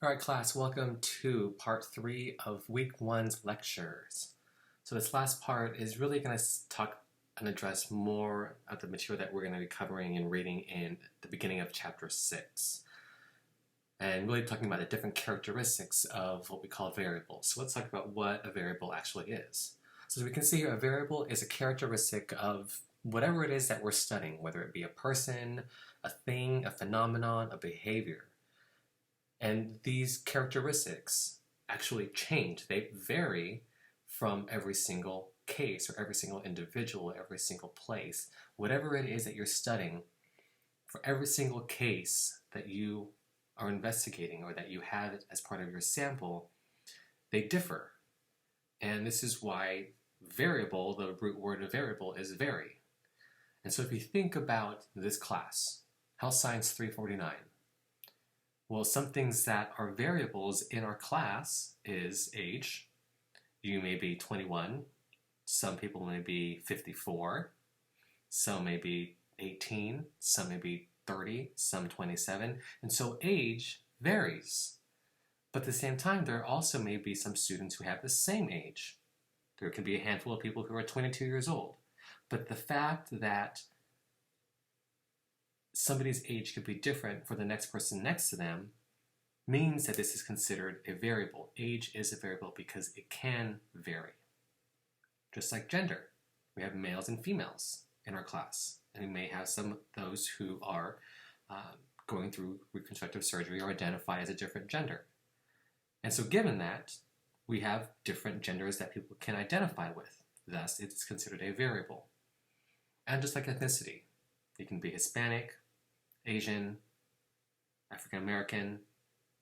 All right, class, welcome to part 3 of week 1's lectures. So this last part is really going to talk and address more of the material that we're going to be covering and reading in the beginning of chapter 6. And really talking about the different characteristics of what we call variables. So let's talk about what a variable actually is. So as we can see here, a variable is a characteristic of whatever it is that we're studying, whether it be a person, a thing, a phenomenon, a behavior. And these characteristics actually change. They vary from every single case or every single individual, every single place. Whatever it is that you're studying, for every single case that you are investigating or that you have as part of your sample, they differ. And this is why variable, the root word of variable, is vary. And so if you think about this class, Health Science 349, well, some things that are variables in our class is age. You may be 21, some people may be 54, some may be 18, some may be 30, some 27, and so age varies. But at the same time, there also may be some students who have the same age. There can be a handful of people who are 22 years old. But the fact that somebody's age could be different for the next person next to them means that this is considered a variable. Age is a variable because it can vary. Just like gender. We have males and females in our class. And we may have some of those who are going through reconstructive surgery or identify as a different gender. And so given that, we have different genders that people can identify with. Thus, it's considered a variable. And just like ethnicity, it can be Hispanic, Asian, African American.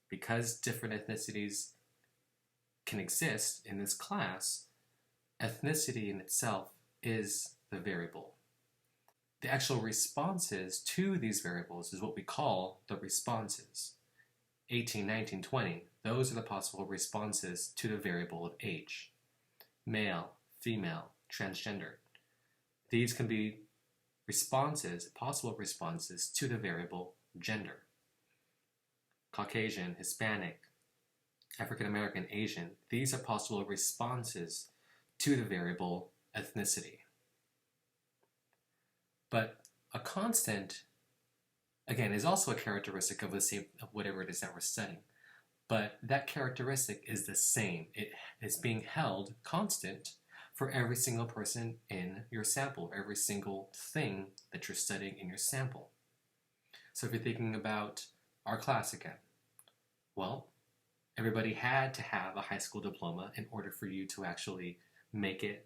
Because different ethnicities can exist in this class, ethnicity in itself is the variable. The actual responses to these variables is what we call the responses. 18, 19, 20, those are the possible responses to the variable of age. Male, female, transgender. These can be responses, possible responses to the variable gender. Caucasian, Hispanic, African American, Asian, these are possible responses to the variable ethnicity. But a constant, again, is also a characteristic of the same, of whatever it is that we're studying. But that characteristic is the same. It is being held constant for every single person in your sample, every single thing that you're studying in your sample. So if you're thinking about our class again, well, everybody had to have a high school diploma in order for you to actually make it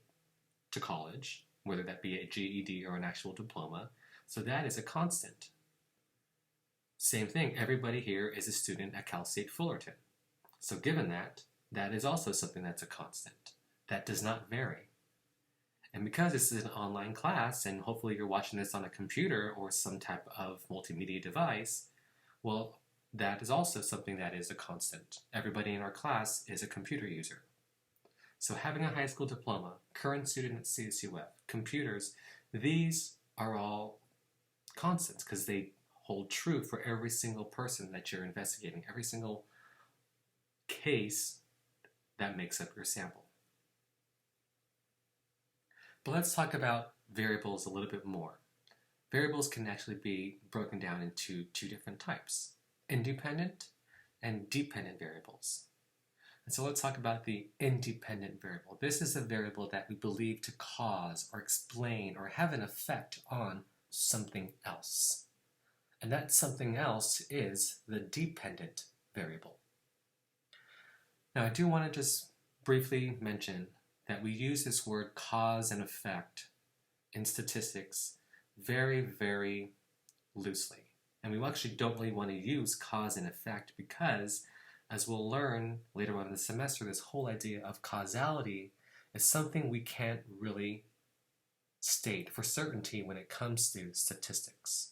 to college, whether that be a GED or an actual diploma. So that is a constant. Same thing, everybody here is a student at Cal State Fullerton. So given that, that is also something that's a constant. That does not vary. And because this is an online class, and hopefully you're watching this on a computer or some type of multimedia device, well, that is also something that is a constant. Everybody in our class is a computer user. So having a high school diploma, current student at CSUF, computers, these are all constants because they hold true for every single person that you're investigating, every single case that makes up your sample. But let's talk about variables a little bit more. Variables can actually be broken down into two different types: independent and dependent variables. And so let's talk about the independent variable. This is a variable that we believe to cause or explain or have an effect on something else. And that something else is the dependent variable. Now I do want to just briefly mention that we use this word cause and effect in statistics very, very loosely. And we actually don't really want to use cause and effect because, as we'll learn later on in the semester, this whole idea of causality is something we can't really state for certainty when it comes to statistics.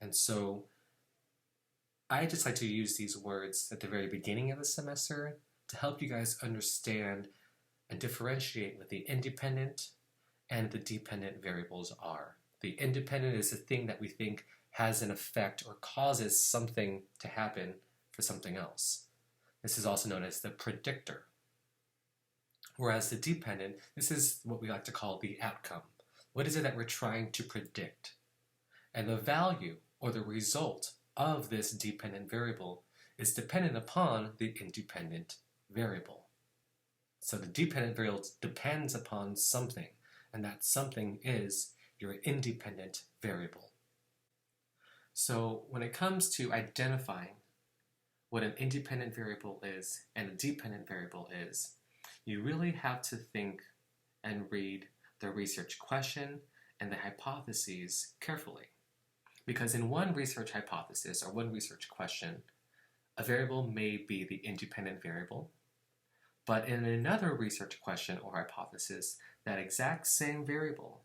And so I just like to use these words at the very beginning of the semester to help you guys understand and differentiate what the independent and the dependent variables are. The independent is a thing that we think has an effect or causes something to happen for something else. This is also known as the predictor. Whereas the dependent, this is what we like to call the outcome. What is it that we're trying to predict? And the value or the result of this dependent variable is dependent upon the independent variable. So the dependent variable depends upon something, and that something is your independent variable. So when it comes to identifying what an independent variable is and a dependent variable is, you really have to think and read the research question and the hypotheses carefully. Because in one research hypothesis or one research question, a variable may be the independent variable, but in another research question or hypothesis, that exact same variable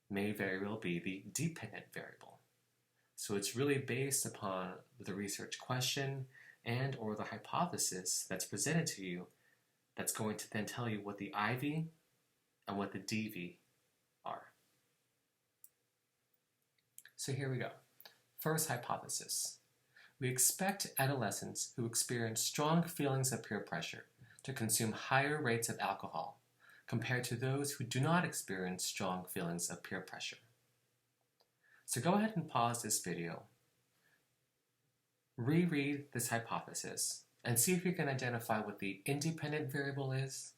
may very well be the dependent variable. So it's really based upon the research question and or the hypothesis that's presented to you that's going to then tell you what the IV and what the DV are. So here we go. First hypothesis. We expect adolescents who experience strong feelings of peer pressure to consume higher rates of alcohol compared to those who do not experience strong feelings of peer pressure. So go ahead and pause this video, reread this hypothesis, and see if you can identify what the independent variable is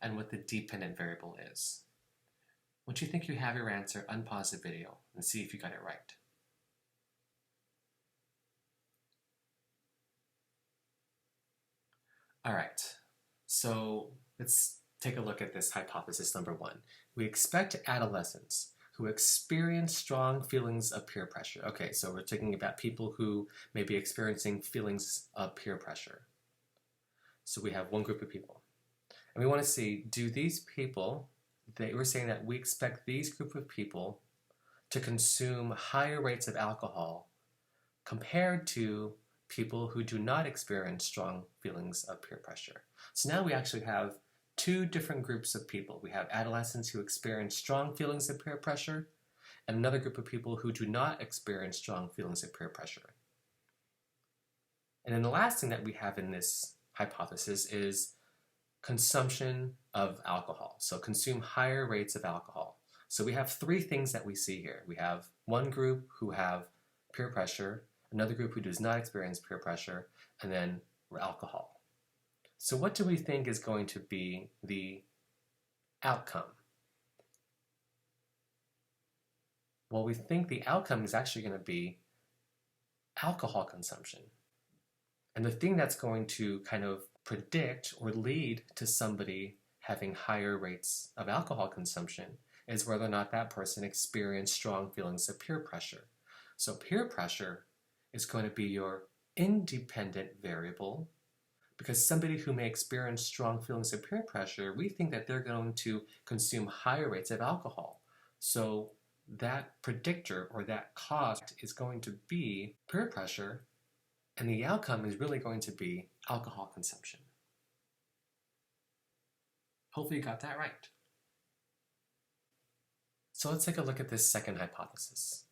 and what the dependent variable is. Once you think you have your answer, unpause the video and see if you got it right. All right, so let's take a look at this hypothesis number one. We expect adolescents who experience strong feelings of peer pressure. Okay, so we're talking about people who may be experiencing feelings of peer pressure. So we have one group of people. And we want to see, do these people, we're saying that we expect these group of people to consume higher rates of alcohol compared to people who do not experience strong feelings of peer pressure. So now we actually have two different groups of people. We have adolescents who experience strong feelings of peer pressure and another group of people who do not experience strong feelings of peer pressure. And then the last thing that we have in this hypothesis is consumption of alcohol. So consume higher rates of alcohol. So we have three things that we see here. We have one group who have peer pressure, another group who does not experience peer pressure, and then alcohol. So what do we think is going to be the outcome? Well, we think the outcome is actually going to be alcohol consumption. And the thing that's going to kind of predict or lead to somebody having higher rates of alcohol consumption is whether or not that person experienced strong feelings of peer pressure. So peer pressure is going to be your independent variable, because somebody who may experience strong feelings of peer pressure, we think that they're going to consume higher rates of alcohol. So that predictor or that cause is going to be peer pressure, and the outcome is really going to be alcohol consumption. Hopefully you got that right. So let's take a look at this second hypothesis.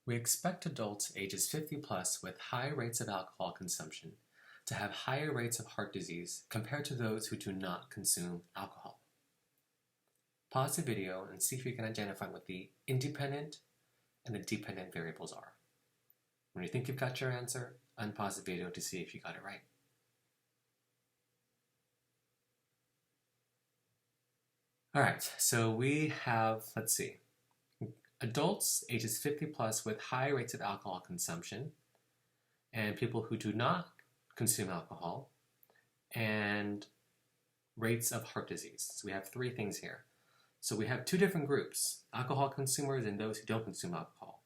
We expect adults ages 50 plus with high rates of alcohol consumption to have higher rates of heart disease compared to those who do not consume alcohol. Pause the video and see if you can identify what the independent and the dependent variables are. When you think you've got your answer, unpause the video to see if you got it right. All right, so we have, let's see, adults ages 50 plus with high rates of alcohol consumption, and people who do not consume alcohol, and rates of heart disease. So we have three things here. So we have two different groups, alcohol consumers and those who don't consume alcohol.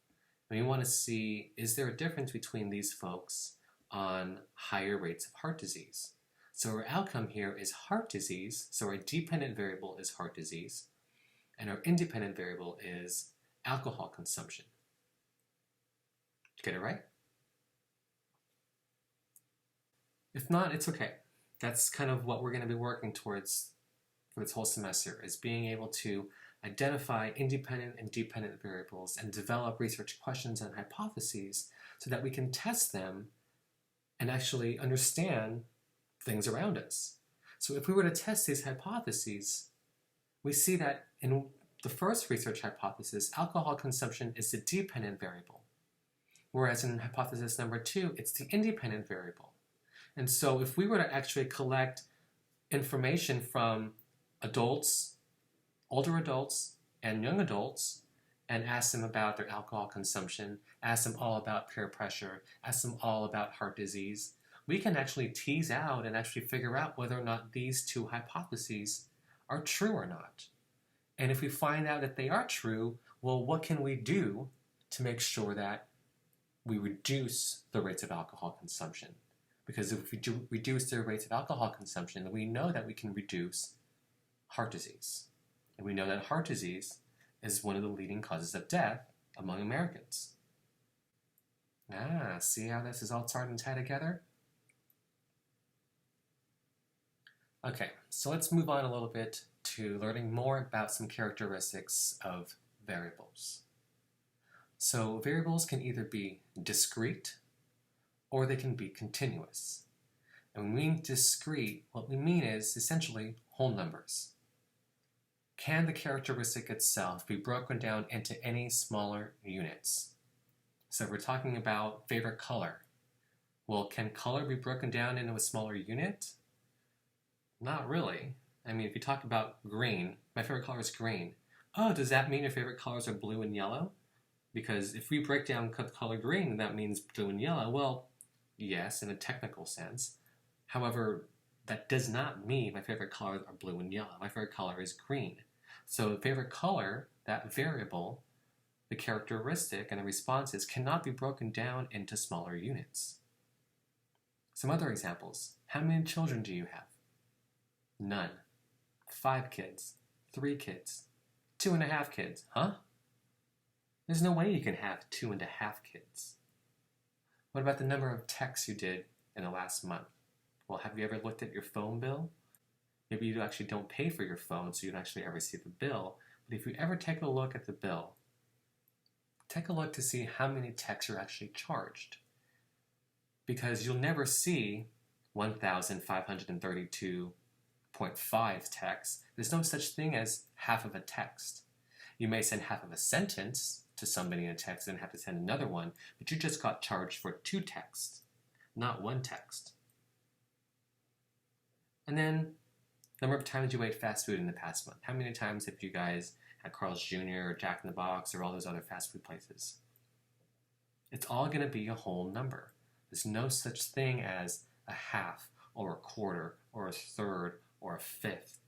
And we want to see, is there a difference between these folks on higher rates of heart disease? So our outcome here is heart disease, so our dependent variable is heart disease, and our independent variable is alcohol consumption. Did you get it right? If not, it's okay. That's kind of what we're going to be working towards for this whole semester, is being able to identify independent and dependent variables and develop research questions and hypotheses so that we can test them and actually understand things around us. So if we were to test these hypotheses, we see that in the first research hypothesis, alcohol consumption is the dependent variable, whereas in hypothesis number 2, it's the independent variable. And so if we were to actually collect information from adults, older adults, and young adults, and ask them about their alcohol consumption, ask them all about peer pressure, ask them all about heart disease, we can actually tease out and actually figure out whether or not these two hypotheses are true or not. And if we find out that they are true, well, what can we do to make sure that we reduce the rates of alcohol consumption? Because if we do reduce the rates of alcohol consumption, we know that we can reduce heart disease. And we know that heart disease is one of the leading causes of death among Americans. See how this is all starting to tie together? Okay, so let's move on a little bit to learning more about some characteristics of variables. So variables can either be discrete or they can be continuous. And when we mean discrete, what we mean is essentially whole numbers. Can the characteristic itself be broken down into any smaller units? So if we're talking about favorite color, well, can color be broken down into a smaller unit? Not really. I mean, if you talk about green, my favorite color is green. Oh, does that mean your favorite colors are blue and yellow? Because if we break down the color green, that means blue and yellow. Well, yes, in a technical sense. However, that does not mean my favorite colors are blue and yellow. My favorite color is green. So favorite color, that variable, the characteristic and the responses cannot be broken down into smaller units. Some other examples. How many children do you have? None. 5 kids. 3 kids. 2.5 kids. Huh? There's no way you can have 2.5 kids. What about the number of texts you did in the last month? Well, have you ever looked at your phone bill? Maybe you actually don't pay for your phone, so you don't actually ever see the bill. But if you ever take a look at the bill, take a look to see how many texts are actually charged. Because you'll never see 1,532.5 texts. There's no such thing as half of a text. You may send half of a sentence to somebody in a text and have to send another one, but you just got charged for 2 texts, not 1 text. And then, number of times you ate fast food in the past month. How many times have you guys had Carl's Jr. or Jack in the Box or all those other fast food places? It's all going to be a whole number. There's no such thing as a half or a quarter or a third or a fifth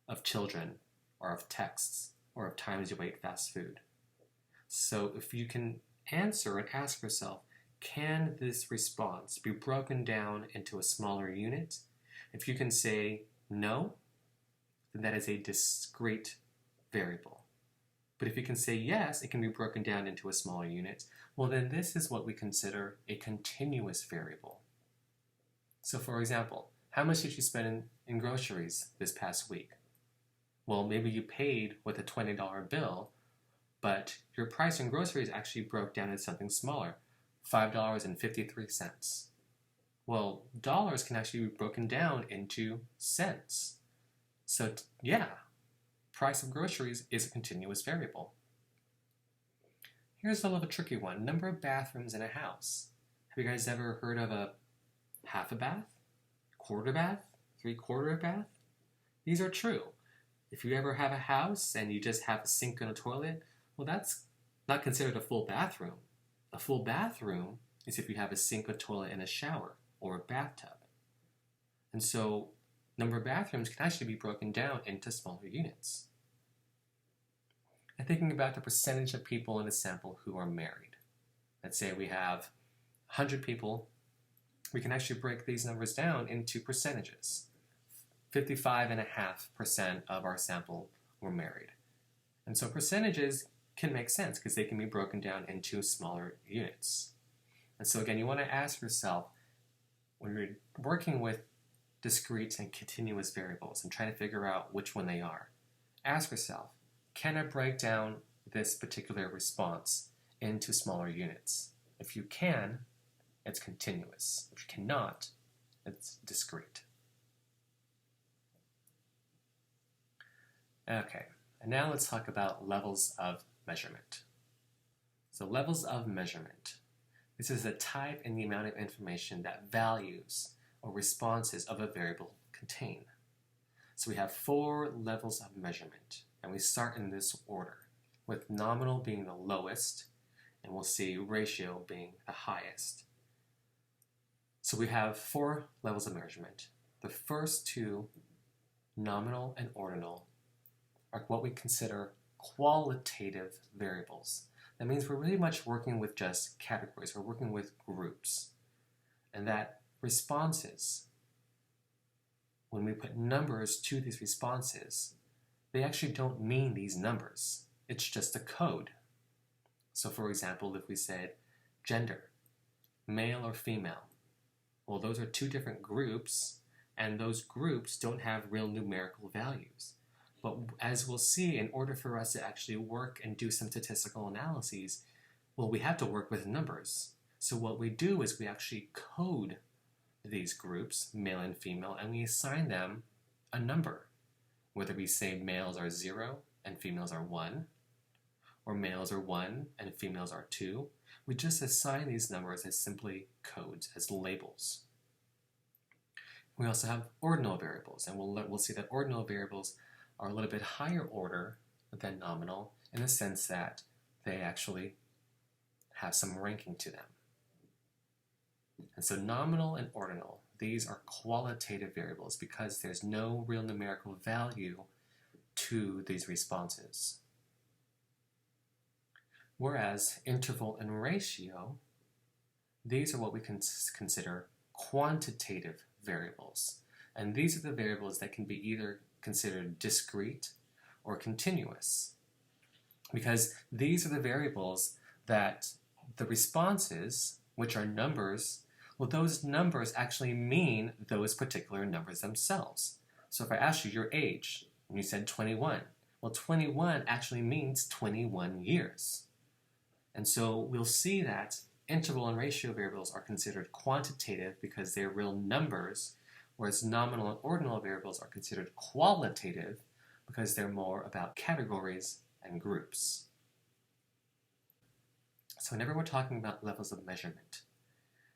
of children or of texts or of times you ate fast food. So if you can answer and ask yourself, can this response be broken down into a smaller unit? If you can say no, then that is a discrete variable. But if you can say yes, it can be broken down into a smaller unit, well then this is what we consider a continuous variable. So for example, how much did you spend in groceries this past week? Well, maybe you paid with a $20 bill, but your price in groceries actually broke down into something smaller, $5.53. Well, dollars can actually be broken down into cents. So yeah, price of groceries is a continuous variable. Here's a little tricky one. Number of bathrooms in a house. Have you guys ever heard of a half a bath, quarter bath, 3/4 bath? These are true. If you ever have a house and you just have a sink and a toilet, well, that's not considered a full bathroom. A full bathroom is if you have a sink, a toilet, and a shower, or a bathtub. And so, number of bathrooms can actually be broken down into smaller units. And thinking about the percentage of people in a sample who are married. Let's say we have 100 people. We can actually break these numbers down into percentages. 55.5% of our sample were married. And so percentages can make sense because they can be broken down into smaller units. And so again, you want to ask yourself, when you're working with discrete and continuous variables and trying to figure out which one they are, ask yourself, can I break down this particular response into smaller units? If you can, it's continuous. If you cannot, it's discrete. Okay, and now let's talk about levels of measurement. So levels of measurement. This is the type and the amount of information that values or responses of a variable contain. So we have 4 levels of measurement, and we start in this order, with nominal being the lowest, and we'll see ratio being the highest. So we have 4 levels of measurement. The first 2, nominal and ordinal, are what we consider qualitative variables. That means we're really much working with just categories. We're working with groups. And that responses, when we put numbers to these responses, they actually don't mean these numbers. It's just a code. So for example, if we said gender, male or female, well, those are 2 different groups, and those groups don't have real numerical values. But as we'll see, in order for us to actually work and do some statistical analyses, well, we have to work with numbers. So what we do is we actually code these groups, male and female, and we assign them a number. Whether we say males are 0 and females are 1, or males are 1 and females are 2, we just assign these numbers as simply codes, as labels. We also have ordinal variables, and we'll see that ordinal variables are a little bit higher order than nominal in the sense that they actually have some ranking to them. And so nominal and ordinal, these are qualitative variables because there's no real numerical value to these responses. Whereas interval and ratio, these are what we can consider quantitative variables. And these are the variables that can be either considered discrete or continuous, because these are the variables that the responses, which are numbers, well, those numbers actually mean those particular numbers themselves. So if I asked you your age, and you said 21, well, 21 actually means 21 years. And so we'll see that interval and ratio variables are considered quantitative because they're real numbers, whereas nominal and ordinal variables are considered qualitative because they're more about categories and groups. So whenever we're talking about levels of measurement,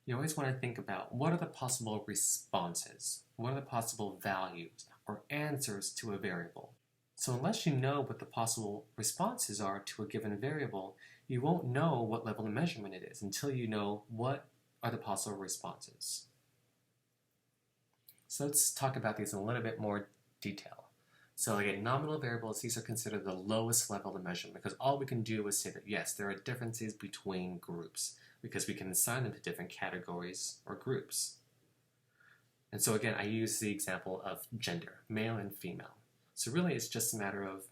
you always want to think about what are the possible responses, what are the possible values or answers to a variable. So unless you know what the possible responses are to a given variable, you won't know what level of measurement it is until you know what are the possible responses. So let's talk about these in a little bit more detail. So again, nominal variables, these are considered the lowest level of measurement because all we can do is say that yes, there are differences between groups because we can assign them to different categories or groups. And so again, I use the example of gender, male and female. So really it's just a matter of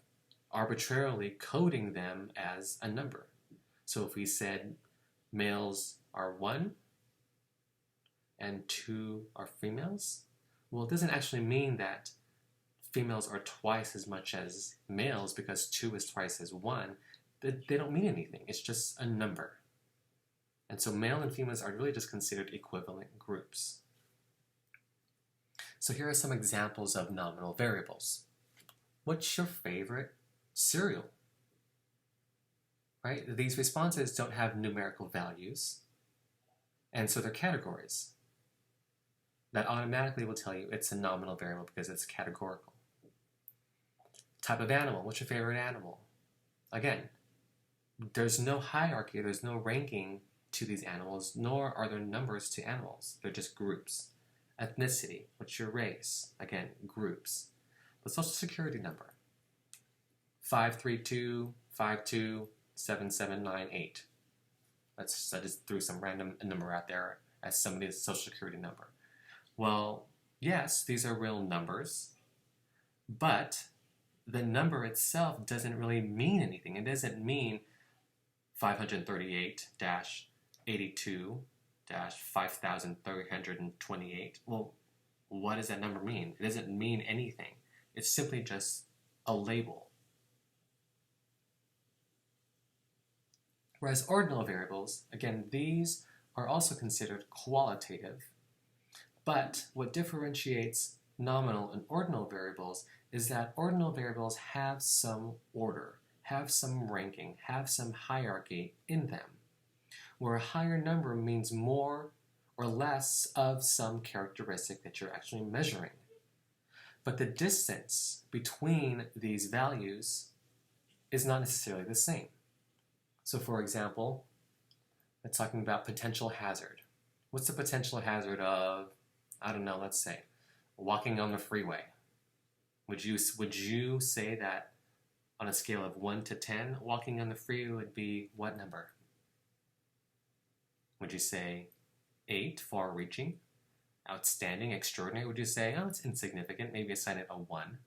arbitrarily coding them as a number. So if we said males are 1 and 2 are females, well, it doesn't actually mean that females are twice as much as males because 2 is twice as 1. They don't mean anything. It's just a number. And so male and females are really just considered equivalent groups. So here are some examples of nominal variables. What's your favorite cereal? Right? These responses don't have numerical values, and so they're categories. That automatically will tell you it's a nominal variable because it's categorical. Type of animal. What's your favorite animal? Again, there's no hierarchy, there's no ranking to these animals, nor are there numbers to animals. They're just groups. Ethnicity. What's your race? Again, groups. The social security number. 532527798. I just threw some random number out there as somebody's social security number. Well, yes, these are real numbers, but the number itself doesn't really mean anything. It doesn't mean 538-82-5328. Well, what does that number mean? It doesn't mean anything. It's simply just a label. Whereas ordinal variables, again, these are also considered qualitative. But what differentiates nominal and ordinal variables is that ordinal variables have some order, have some ranking, have some hierarchy in them, where a higher number means more or less of some characteristic that you're actually measuring. But the distance between these values is not necessarily the same. So for example, let's talking about potential hazard. What's the potential hazard of, I don't know, let's say, walking on the freeway? Would you say that on a scale of 1 to 10, walking on the freeway would be what number? Would you say 8, far-reaching, outstanding, extraordinary? Would you say, oh, it's insignificant, maybe assign it a 1?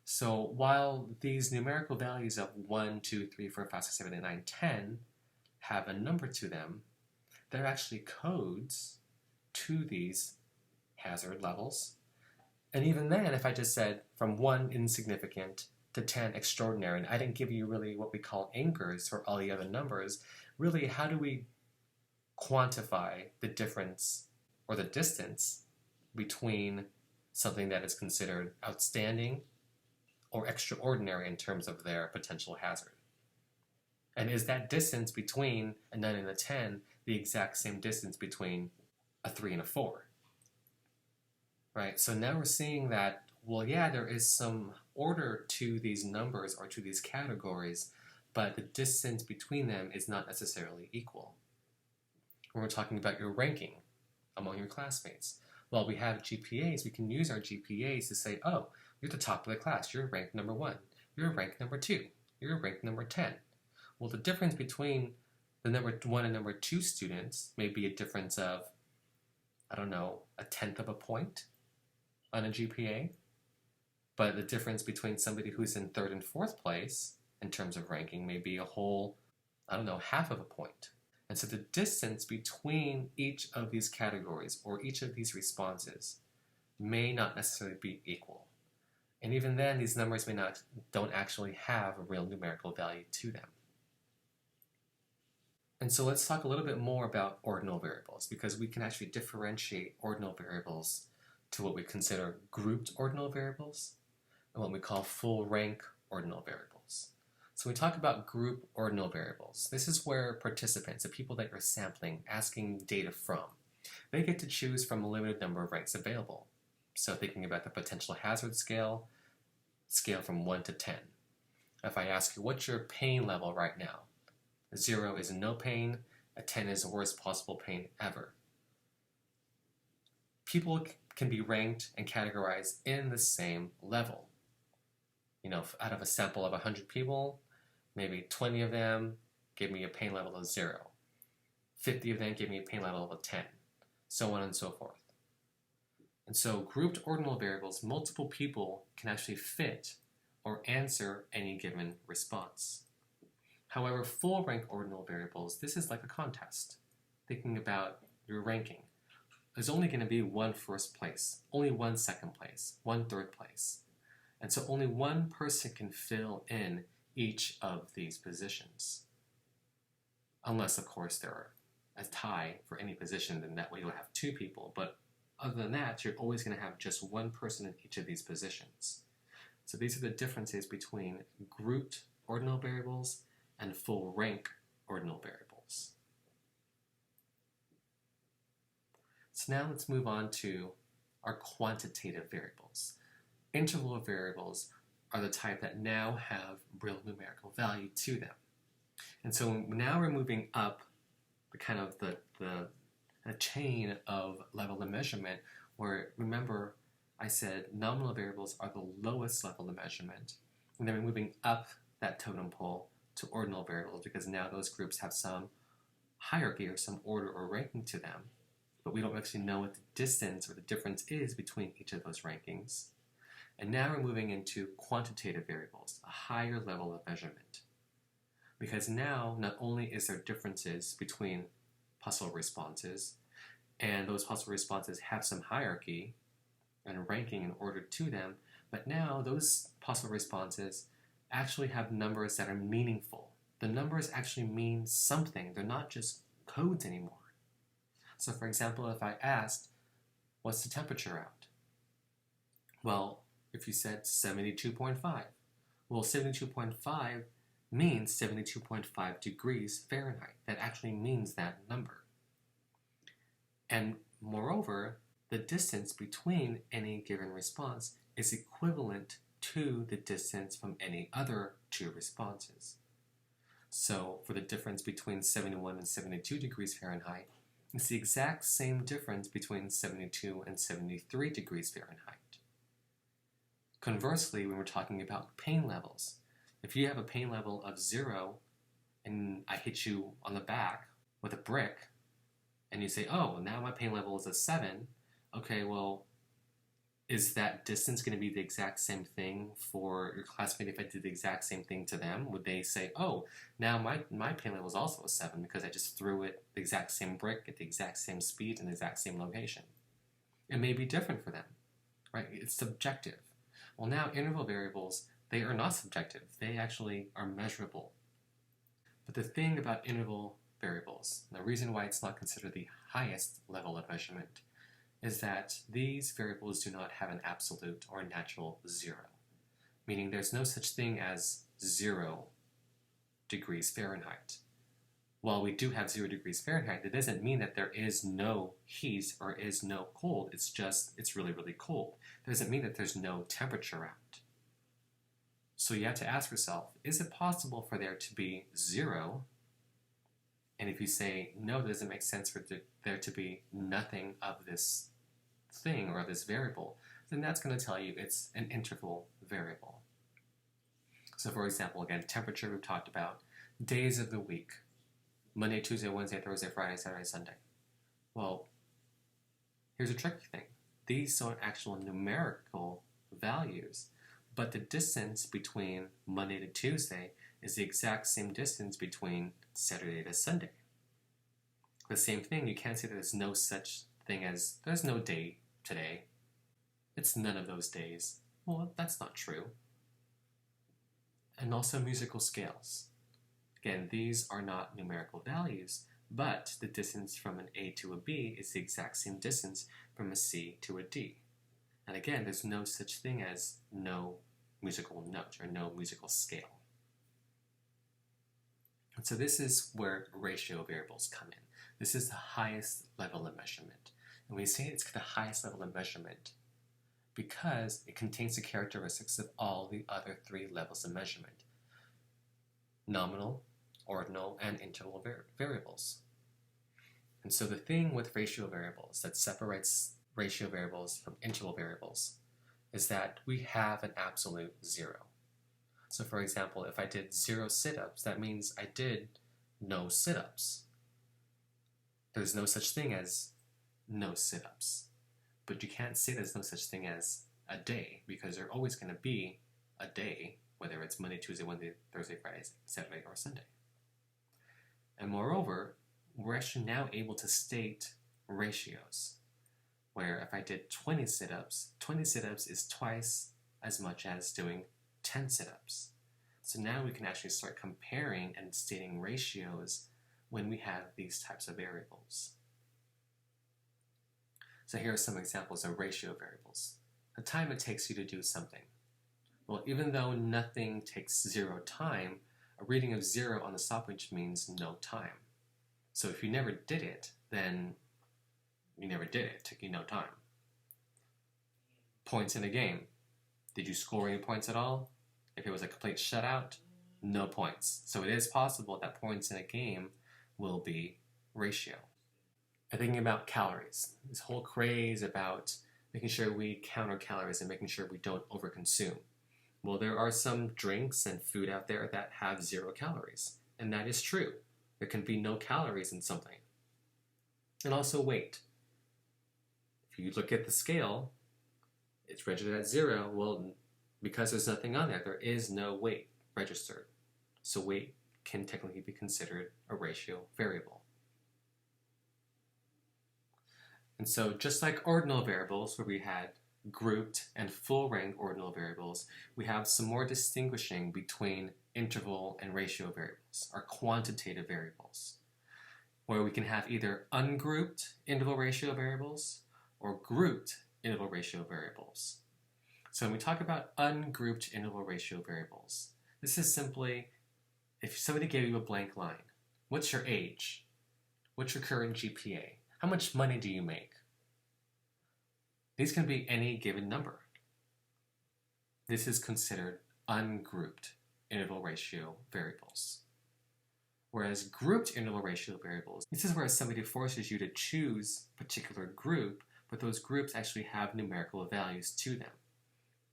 So while these numerical values of 1, 2, 3, 4, 5, 6, 7, 8, 9, 10 have a number to them, they're actually codes to these hazard levels. And even then, if I just said from 1 insignificant to 10 extraordinary, and I didn't give you really what we call anchors for all the other numbers, really how do we quantify the difference or the distance between something that is considered outstanding or extraordinary in terms of their potential hazard? And is that distance between a 9 and a 10 the exact same distance between a 3 and a 4? Right? So now we're seeing that, well, yeah, there is some order to these numbers or to these categories, but the distance between them is not necessarily equal. When we're talking about your ranking among your classmates, well, we have GPAs. We can use our GPAs to say, oh, you're the top of the class. You're ranked number 1. You're ranked number 2. You're ranked number 10. Well, the difference between the number 1 and number 2 students may be a difference of, I don't know, 1/10 of a point on a GPA. But the difference between somebody who's in 3rd and 4th place in terms of ranking may be a whole, I don't know, 1/2 of a point. And so the distance between each of these categories or each of these responses may not necessarily be equal. And even then, these numbers don't actually have a real numerical value to them. And so let's talk a little bit more about ordinal variables, because we can actually differentiate ordinal variables to what we consider grouped ordinal variables and what we call full rank ordinal variables. So when we talk about group ordinal variables, this is where participants, the people that you're sampling, asking data from, they get to choose from a limited number of ranks available. So thinking about the potential hazard scale from 1 to 10. If I ask you, what's your pain level right now? 0 is no pain, a 10 is the worst possible pain ever. People can be ranked and categorized in the same level. You know, out of a sample of 100 people, maybe 20 of them gave me a pain level of 0. 50 of them gave me a pain level of 10, so on and so forth. And so grouped ordinal variables, multiple people can actually fit or answer any given response. However, full rank ordinal variables, this is like a contest. Thinking about your ranking, there's only going to be one first place, only one second place, one third place. And so only one person can fill in each of these positions. Unless, of course, there are a tie for any position, then that way you'll have 2 people. But other than that, you're always going to have just one person in each of these positions. So these are the differences between grouped ordinal variables and full rank ordinal variables. So now let's move on to our quantitative variables. Interval variables are the type that now have real numerical value to them. And so now we're moving up the chain of level of measurement, where, remember, I said nominal variables are the lowest level of measurement. And then we're moving up that totem pole to ordinal variables, because now those groups have some hierarchy or some order or ranking to them, but we don't actually know what the distance or the difference is between each of those rankings. And now we're moving into quantitative variables, a higher level of measurement. Because now, not only is there differences between possible responses, and those possible responses have some hierarchy and ranking and order to them, but now those possible responses actually have numbers that are meaningful. The numbers actually mean something. They're not just codes anymore. So for example, if I asked, what's the temperature out? Well, if you said 72.5, well, 72.5 means 72.5 degrees Fahrenheit. That actually means that number. And moreover, the distance between any given response is equivalent to the distance from any other two responses. So for the difference between 71 and 72 degrees Fahrenheit, it's the exact same difference between 72 and 73 degrees Fahrenheit. Conversely, when we're talking about pain levels, if you have a pain level of 0 and I hit you on the back with a brick and you say, oh, now my pain level is a 7, okay, well, is that distance going to be the exact same thing for your classmate if I did the exact same thing to them? Would they say, oh, now my pain level is also a 7 because I just threw it the exact same brick at the exact same speed and the exact same location? It may be different for them, right? It's subjective. Well, now interval variables, they are not subjective. They actually are measurable. But the thing about interval variables, the reason why it's not considered the highest level of measurement, is that these variables do not have an absolute or natural 0, meaning there's no such thing as 0 degrees Fahrenheit. While we do have 0 degrees Fahrenheit, that doesn't mean that there is no heat or is no cold. It's just, it's really, really cold. It doesn't mean that there's no temperature out. So you have to ask yourself, is it possible for there to be 0? And if you say, no, it doesn't make sense for there to be nothing of this thing or this variable, then that's going to tell you it's an interval variable. So for example, again, temperature we've talked about, days of the week, Monday, Tuesday, Wednesday, Thursday, Friday, Saturday, Sunday. Well, here's a tricky thing. These aren't actual numerical values, but the distance between Monday to Tuesday is the exact same distance between Saturday to Sunday. The same thing, you can't say there's no such thing as, there's no day today. It's none of those days. Well, that's not true. And also musical scales. Again, these are not numerical values, but the distance from an A to a B is the exact same distance from a C to a D. And again, there's no such thing as no musical note or no musical scale. And so this is where ratio variables come in. This is the highest level of measurement. And we say it's the highest level of measurement because it contains the characteristics of all the other 3 levels of measurement: nominal, ordinal, and interval variables. And so the thing with ratio variables that separates ratio variables from interval variables is that we have an absolute 0. So for example, if I did 0 sit-ups, that means I did no sit-ups. There's no such thing as no sit-ups. But you can't say there's no such thing as a day, because there's always going to be a day, whether it's Monday, Tuesday, Wednesday, Thursday, Friday, Saturday, or Sunday. And moreover, we're actually now able to state ratios, where if I did 20 sit-ups is twice as much as doing 10 sit-ups. So now we can actually start comparing and stating ratios when we have these types of variables. So here are some examples of ratio variables. The time it takes you to do something. Well, even though nothing takes 0 time, a reading of 0 on the stopwatch means no time. So if you never did it, then you never did it. It took you no time. Points in a game. Did you score any points at all? If it was a complete shutout, no points. So it is possible that points in a game will be ratio. And thinking about calories, this whole craze about making sure we count our calories and making sure we don't overconsume. Well, there are some drinks and food out there that have 0 calories, and that is true. There can be no calories in something. And also weight. If you look at the scale, it's registered at 0. Well, because there's nothing on there, there is no weight registered. So weight can technically be considered a ratio variable. And so just like ordinal variables, where we had grouped and full rank ordinal variables, we have some more distinguishing between interval and ratio variables, or quantitative variables. where we can have either ungrouped interval ratio variables or grouped interval ratio variables. So when we talk about ungrouped interval ratio variables, this is simply if somebody gave you a blank line, what's your age? What's your current GPA? How much money do you make? These can be any given number. This is considered ungrouped interval ratio variables. Whereas grouped interval ratio variables, this is where somebody forces you to choose a particular group, but those groups actually have numerical values to them.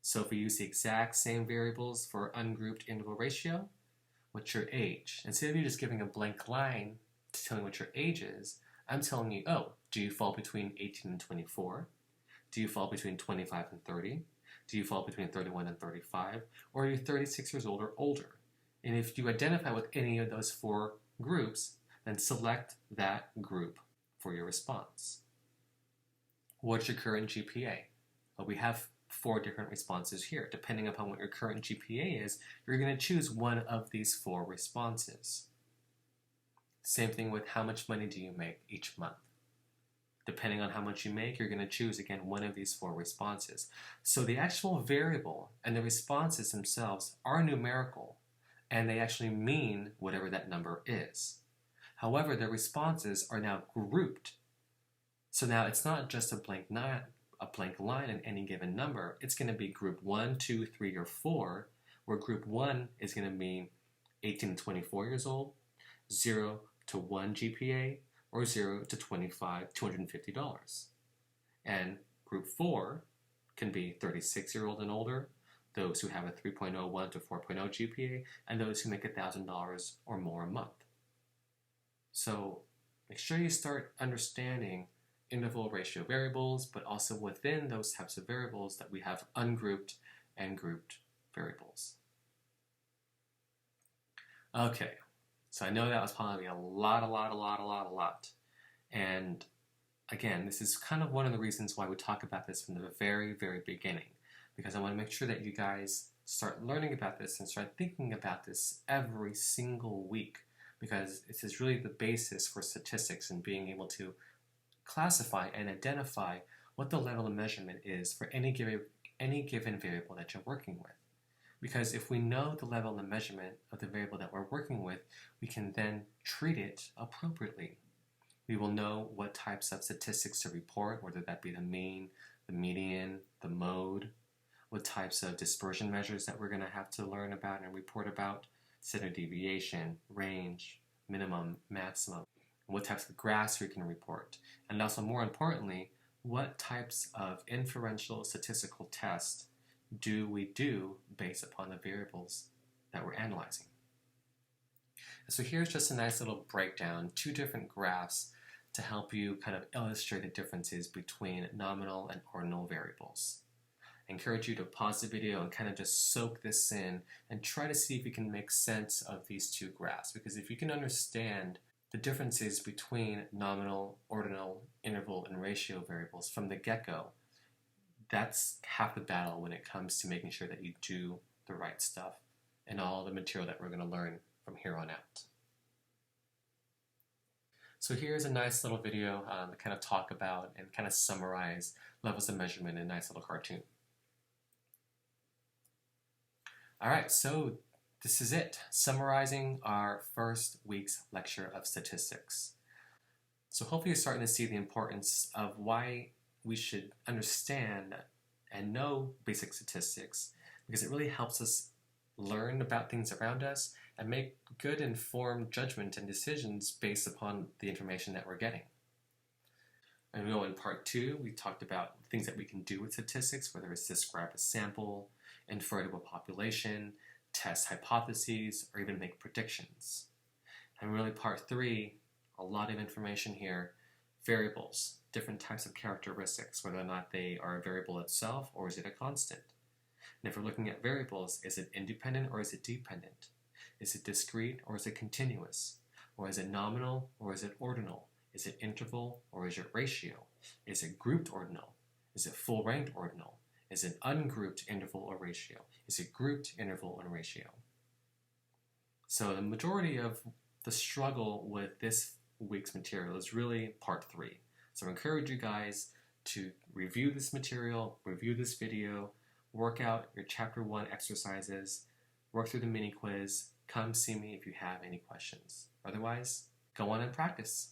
So if we use the exact same variables for ungrouped interval ratio, what's your age? Instead of you just giving a blank line to tell me what your age is, I'm telling you, oh, do you fall between 18 and 24? Do you fall between 25 and 30? Do you fall between 31 and 35? Or are you 36 years old or older? And if you identify with any of those four groups, then select that group for your response. What's your current GPA? Well, we have 4 different responses here. Depending upon what your current GPA is, you're going to choose one of these 4 responses. Same thing with how much money do you make each month. Depending on how much you make, you're going to choose, again, one of these 4 responses. So the actual variable and the responses themselves are numerical, and they actually mean whatever that number is. However, the responses are now grouped. So now it's not just a blank line in any given number. It's going to be group 1, 2, 3, or 4, where group 1 is going to mean 18 to 24 years old, 0 to 1 GPA, or 0 to 25, $250. And group 4 can be 36-year-old and older, those who have a 3.01 to 4.0 GPA, and those who make $1,000 or more a month. So make sure you start understanding interval ratio variables, but also within those types of variables that we have ungrouped and grouped variables. Okay, so I know that was probably a lot. And again, this is kind of one of the reasons why we talk about this from the very, very beginning, because I want to make sure that you guys start learning about this and start thinking about this every single week, because this is really the basis for statistics and being able to classify and identify what the level of measurement is for any given variable that you're working with. Because if we know the level of measurement of the variable that we're working with, we can then treat it appropriately. We will know what types of statistics to report, whether that be the mean, the median, the mode, what types of dispersion measures that we're going to have to learn about and report about, standard deviation, range, minimum, maximum, what types of graphs we can report, and also more importantly, what types of inferential statistical tests do we do based upon the variables that we're analyzing. And so here's just a nice little breakdown, 2 different graphs to help you kind of illustrate the differences between nominal and ordinal variables. I encourage you to pause the video and kind of just soak this in and try to see if you can make sense of these 2 graphs, because if you can understand the differences between nominal, ordinal, interval, and ratio variables from the get-go, that's half the battle when it comes to making sure that you do the right stuff and all the material that we're going to learn from here on out. So here's a nice little video to kind of talk about and kind of summarize levels of measurement in a nice little cartoon. All right, so this is it, summarizing our first week's lecture of statistics. So hopefully you're starting to see the importance of why we should understand and know basic statistics, because it really helps us learn about things around us and make good informed judgment and decisions based upon the information that we're getting. And we know in part 2, we talked about things that we can do with statistics, whether it's describe a sample, infer a population, test hypotheses, or even make predictions. And really part 3, a lot of information here, variables, different types of characteristics, whether or not they are a variable itself or is it a constant. And if we're looking at variables, is it independent or is it dependent? Is it discrete or is it continuous? Or is it nominal or is it ordinal? Is it interval or is it ratio? Is it grouped ordinal? Is it full ranked ordinal? Is it ungrouped interval or ratio? Is it grouped interval and ratio? So the majority of the struggle with this week's material is really part 3. So I encourage you guys to review this material, review this video, work out your chapter 1 exercises, work through the mini quiz. Come see me if you have any questions. Otherwise, go on and practice.